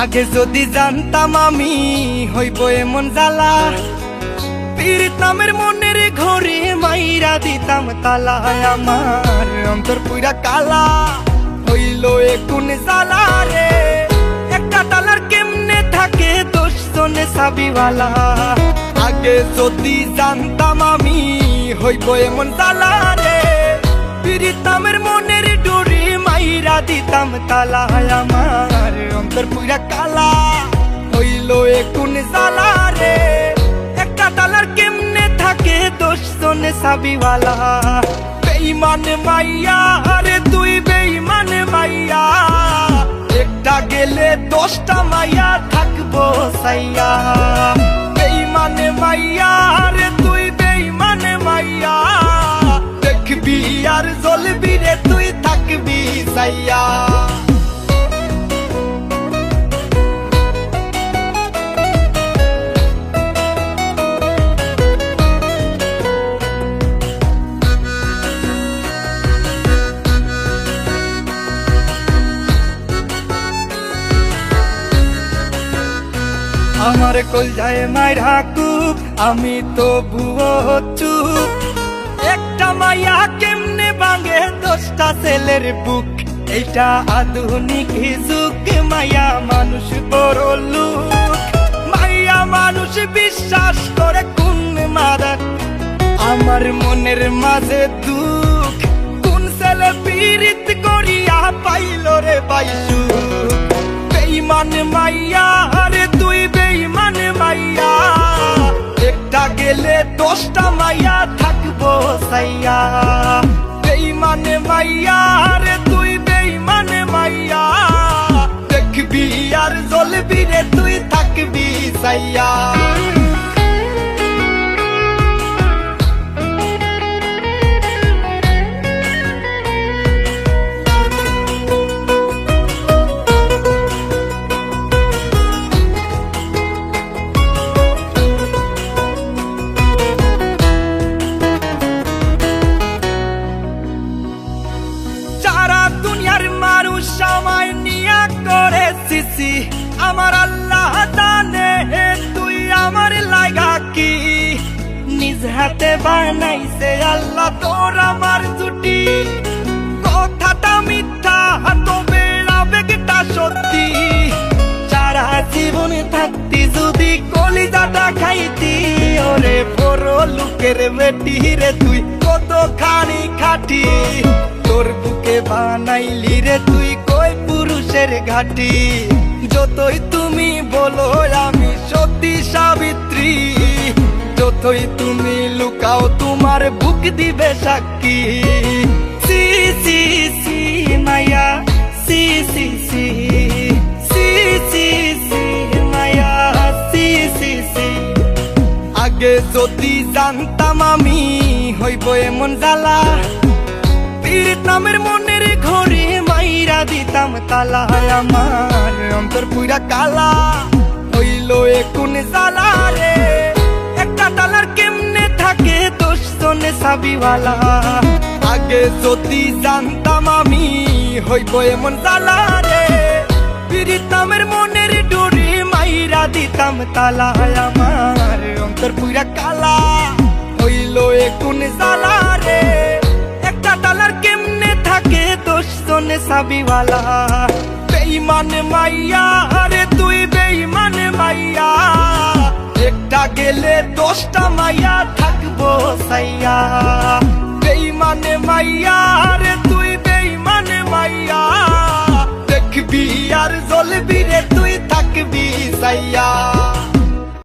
আগে যদি জানতাম আমি হইব এমন জ্বালা, পীড়িত নামের মনের ঘরে মাইরা দিতাম তালা। আমার অন্তর পুরা কালা হইল এ কোন জ্বালা রে। একটা তালার কেমনে থাকে 10 জনে চাবিওয়ালা। আগে যদি জানতাম আমি হইব এমন জ্বালা রে, পীড়িত নামের মনের ডোরে মাইরা দিতাম তালা। আমার অন্তর পুরা কালা হইল এ কোন জ্বালা রে। একটা তালার কেমনে থাকে 10 জনে চাবিওয়ালা। বেঈমান মাইয়া রে তুই বেঈমান মাইয়া, একটা গেলে 10টা মাইয়া থাকবো সাইয়া। বেঈমান মাইয়া রে তুই বেঈমান মাইয়া, দেখবি আর জ্বলবি রে তুই থাকবি সাইয়া। আমার কলজায় মাইরা কুপ, আমি তো ভুয়ো চুপ। একটা মাইয়া কেমনে ভাঙে 10টা ছেলের বুক। এইটা আধুনিক যুগ, মাইয়া মানুষ বড় লোক। মাইয়া মানুষ বিশ্বাস করে কোন মারাত, আমার মনের মাঝে দুঃখ। কোন ছেলে পীড়িত করিয়া পাইল রে পাইসু। বেঈমান মাইয়া রে তুই বেঈমান মাইয়া, একটা গেলে 10টা মাইয়া থাকবো সাইয়া। বেঈমান মাইয়া রে তুই বেঈমান মাইয়া, দেখবি আর জ্বলবি রে তুই থাকবি সাইয়া। দুনিয়ার মানুষ আমায় নিয়া করে সিসি, আমার আল্লাহ জানে তুই আমার লাগা কি। নিজ হাতে বানাইছে আল্লাহ তোর আমার জুটি। কথাটা মিথ্যা তবে আবেগটা সত্যি। সারা জীবন থাকতি যদি কলিজাটা খাইতি, ওরে বড় লোকের বেটি রে তুই কতখানি খাটি। তোর বুকে বানাইলি রে তুই কই পুরুষের ঘাটি। যতই তুমি বলো আমি সতী সাবিত্রী, যতই তুমি লুকাও তোমার বুক দিবে সাক্ষী। সি সি সি মায়া সি সি সি সি সি সি মায়া সি সি সি। আগে যদি জানতাম আমি হইব এমন জ্বালা, পীড়িত নামের মনের ঘরে মাইরা দিতাম তালা। আমার অন্তর পুরা কালা হইল এ কোন জ্বালা রে। একটা তালার কেমনে থাকে 10 জনে চাবিওয়ালা। আগে যদি জানতাম আমি হইব এমন জ্বালা রে, পীড়িত নামের মনের ডোরে মাইরা দিতাম তালা। আমার অন্তর পুরা কালা হইল এ কোন জ্বালা রে। একটা তালার কেমনে থাকে 10 জনে চাবিওয়ালা। বেঈমান মাইয়া রে তুই বেঈমান মাইয়া, একটা গেলে 10টা মাইয়া থাকবো সাইয়া। বেঈমান মাইয়া রে তুই বেঈমান মাইয়া, দেখবি আর জ্বলবি রে তুই থাকবি সাইয়া।